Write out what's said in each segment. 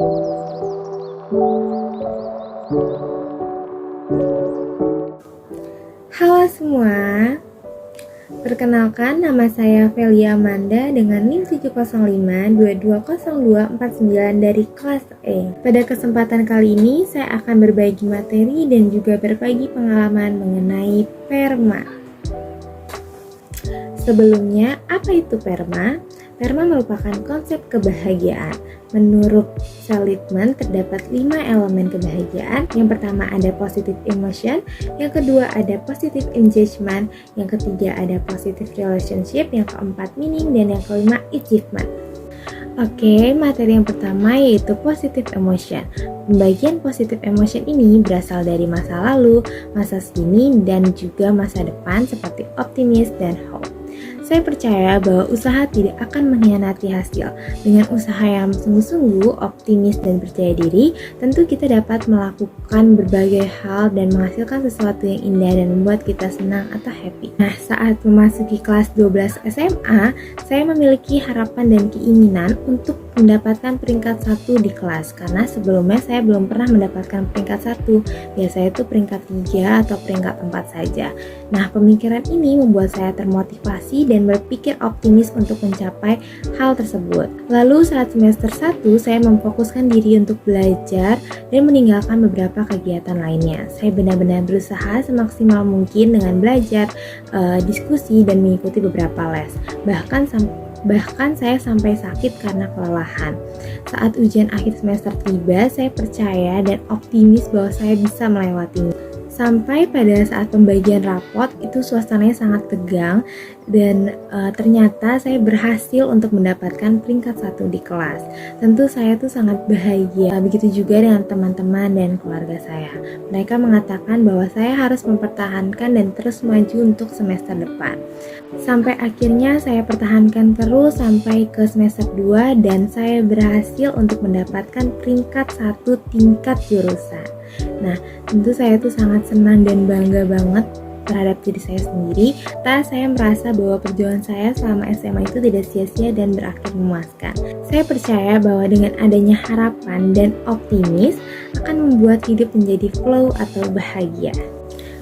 Halo semua, perkenalkan nama saya Velia Amanda dengan NIM 705220249 dari kelas E. Pada kesempatan kali ini saya akan berbagi materi dan juga berbagi pengalaman mengenai PERMA. Sebelumnya, apa itu PERMA? PERMA merupakan konsep kebahagiaan. Menurut Seligman, terdapat 5 elemen kebahagiaan. Yang pertama ada positive emotion, yang kedua ada positive engagement, yang ketiga ada positive relationship, yang keempat meaning, dan yang kelima achievement. Oke, materi yang pertama yaitu positive emotion. Pembagian positive emotion ini berasal dari masa lalu, masa kini, dan juga masa depan seperti optimis dan hope. Saya percaya bahwa usaha tidak akan mengkhianati hasil. Dengan usaha yang sungguh-sungguh, optimis, dan percaya diri, tentu kita dapat melakukan berbagai hal dan menghasilkan sesuatu yang indah dan membuat kita senang atau happy. Nah, saat memasuki kelas 12 SMA, saya memiliki harapan dan keinginan untuk mendapatkan peringkat 1 di kelas, karena sebelumnya saya belum pernah mendapatkan peringkat 1. Biasanya itu peringkat 3 atau peringkat 4 saja. Nah, pemikiran ini membuat saya termotivasi dan berpikir optimis untuk mencapai hal tersebut. Lalu saat semester 1, saya memfokuskan diri untuk belajar dan meninggalkan beberapa kegiatan lainnya. Saya benar-benar berusaha semaksimal mungkin dengan belajar, diskusi, dan mengikuti beberapa les. Bahkan saya sampai sakit karena kelelahan. Saat ujian akhir semester tiba, saya percaya dan optimis bahwa saya bisa melewatinya. Sampai pada saat pembagian rapot, itu suasananya sangat tegang dan ternyata saya berhasil untuk mendapatkan peringkat 1 di kelas. Tentu saya tuh sangat bahagia. Begitu juga dengan teman-teman dan keluarga saya. Mereka mengatakan bahwa saya harus mempertahankan dan terus maju untuk semester depan. Sampai akhirnya saya pertahankan terus sampai ke semester 2 dan saya berhasil untuk mendapatkan peringkat 1 tingkat jurusan. Nah, tentu saya tuh sangat senang dan bangga banget terhadap diri saya sendiri. Saya merasa bahwa perjuangan saya selama SMA itu tidak sia-sia dan berakhir memuaskan. Saya percaya bahwa dengan adanya harapan dan optimis akan membuat hidup menjadi flow atau bahagia.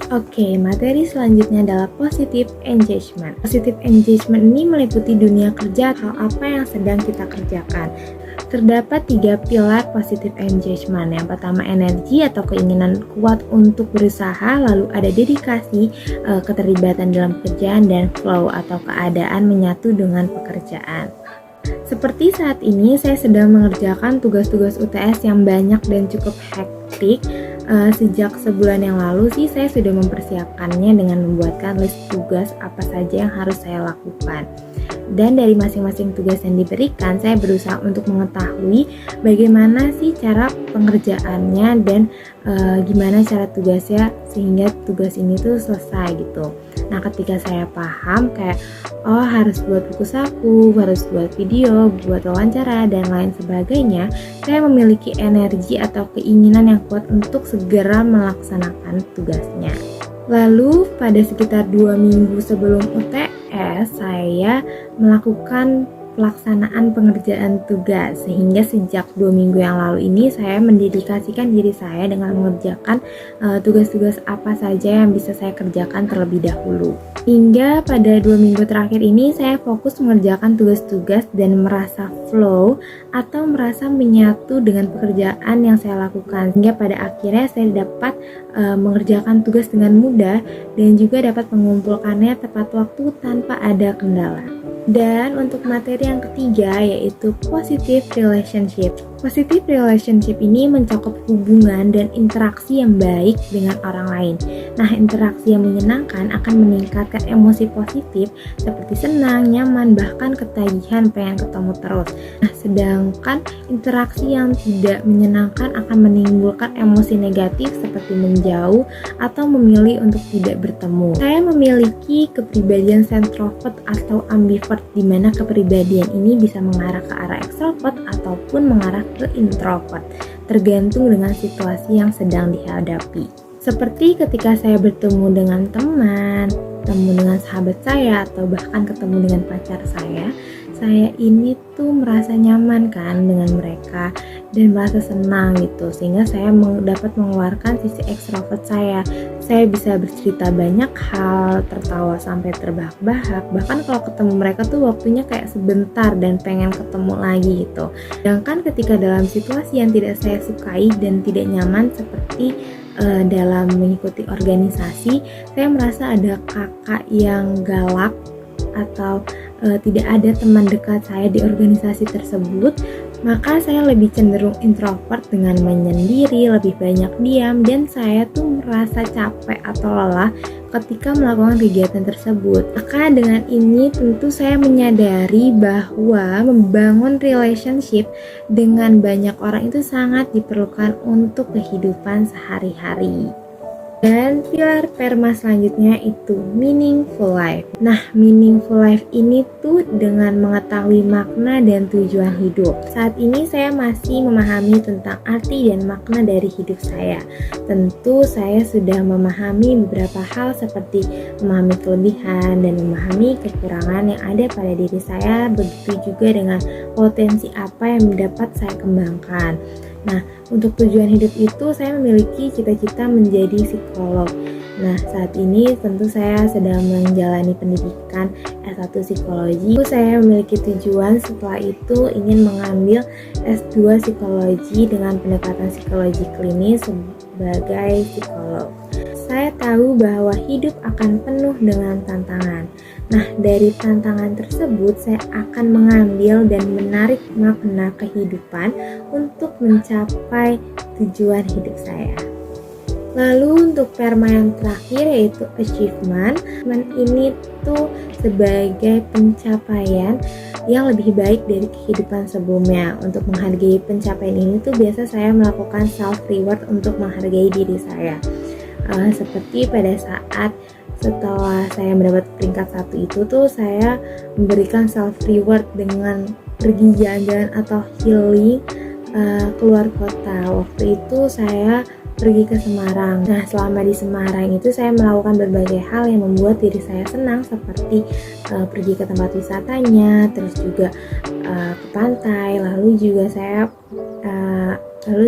Oke, materi selanjutnya adalah positive engagement. Positive engagement ini meliputi dunia kerja atau apa yang sedang kita kerjakan. Terdapat 3 pilar positive engagement. Yang pertama energi atau keinginan kuat untuk berusaha, lalu ada dedikasi, keterlibatan dalam pekerjaan, dan flow atau keadaan menyatu dengan pekerjaan. Seperti saat ini saya sedang mengerjakan tugas-tugas UTS yang banyak dan cukup hektik. Sejak sebulan yang lalu sih saya sudah mempersiapkannya dengan membuatkan list tugas apa saja yang harus saya lakukan. Dan dari masing-masing tugas yang diberikan, saya berusaha untuk mengetahui bagaimana sih cara pengerjaannya dan gimana cara tugasnya sehingga tugas ini tuh selesai gitu. Nah, ketika saya paham kayak harus buat buku saku, harus buat video, buat wawancara, dan lain sebagainya, saya memiliki energi atau keinginan yang kuat untuk segera melaksanakan tugasnya. Lalu pada sekitar 2 minggu sebelum UTS, saya melakukan pelaksanaan pengerjaan tugas, sehingga sejak 2 minggu yang lalu ini saya mendedikasikan diri saya dengan mengerjakan tugas-tugas apa saja yang bisa saya kerjakan terlebih dahulu. Hingga pada 2 minggu terakhir ini saya fokus mengerjakan tugas-tugas dan merasa flow atau merasa menyatu dengan pekerjaan yang saya lakukan, sehingga pada akhirnya saya dapat mengerjakan tugas dengan mudah dan juga dapat mengumpulkannya tepat waktu tanpa ada kendala. Dan untuk materi yang ketiga yaitu positive relationship. Positive relationship ini mencakup hubungan dan interaksi yang baik dengan orang lain. Nah, interaksi yang menyenangkan akan meningkatkan emosi positif seperti senang, nyaman, bahkan ketagihan pengen ketemu terus. Nah, sedangkan interaksi yang tidak menyenangkan akan menimbulkan emosi negatif seperti menjauh atau memilih untuk tidak bertemu. Saya memiliki kepribadian centrovert atau ambivert, di mana kepribadian ini bisa mengarah ke arah extrovert ataupun mengarah ke introvert, tergantung dengan situasi yang sedang dihadapi. Seperti ketika saya bertemu dengan teman, ketemu dengan sahabat saya, atau bahkan ketemu dengan pacar saya saya ini tuh merasa nyaman kan dengan mereka dan merasa senang gitu, sehingga saya dapat mengeluarkan sisi ekstrovert saya. Saya bisa bercerita banyak hal, tertawa sampai terbahak-bahak, bahkan kalau ketemu mereka tuh waktunya kayak sebentar dan pengen ketemu lagi gitu. Sedangkan ketika dalam situasi yang tidak saya sukai dan tidak nyaman seperti dalam mengikuti organisasi, saya merasa ada kakak yang galak atau tidak ada teman dekat saya di organisasi tersebut, maka saya lebih cenderung introvert dengan menyendiri, lebih banyak diam, dan saya tuh merasa capek atau lelah ketika melakukan kegiatan tersebut. Maka dengan ini tentu saya menyadari bahwa membangun relationship dengan banyak orang itu sangat diperlukan untuk kehidupan sehari-hari. Dan pilar PERMA selanjutnya itu meaningful life. Nah, meaningful life ini tuh dengan mengetahui makna dan tujuan hidup. Saat ini saya masih memahami tentang arti dan makna dari hidup saya. Tentu saya sudah memahami beberapa hal seperti memahami kelebihan dan memahami kekurangan yang ada pada diri saya. Begitu juga dengan potensi apa yang dapat saya kembangkan. Nah, untuk tujuan hidup itu saya memiliki cita-cita menjadi psikolog. Nah, saat ini tentu saya sedang menjalani pendidikan S1 psikologi. Saya memiliki tujuan setelah itu ingin mengambil S2 psikologi dengan pendekatan psikologi klinis sebagai psikolog. Saya tahu bahwa hidup akan penuh dengan tantangan. Nah, dari tantangan tersebut saya akan mengambil dan menarik makna kehidupan untuk mencapai tujuan hidup saya. Lalu untuk PERMA yang terakhir yaitu achievement. Ini tuh sebagai pencapaian yang lebih baik dari kehidupan sebelumnya. Untuk menghargai pencapaian ini tuh biasa saya melakukan self reward untuk menghargai diri saya. Seperti pada saat setelah saya mendapat peringkat 1 itu tuh saya memberikan self reward dengan pergi jalan-jalan atau healing keluar kota. Waktu itu saya pergi ke Semarang. Nah, selama di Semarang itu saya melakukan berbagai hal yang membuat diri saya senang, seperti pergi ke tempat wisatanya, terus juga ke pantai, lalu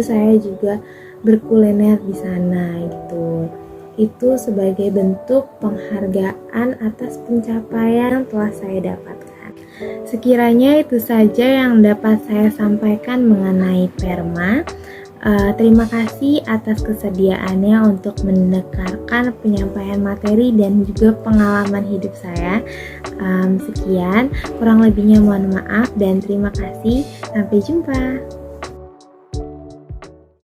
saya juga berkuliner di sana gitu. Itu sebagai bentuk penghargaan atas pencapaian yang telah saya dapatkan. Sekiranya itu saja yang dapat saya sampaikan mengenai PERMA. Terima kasih atas kesediaannya untuk mendengarkan penyampaian materi dan juga pengalaman hidup saya. Sekian, kurang lebihnya mohon maaf dan terima kasih. Sampai jumpa.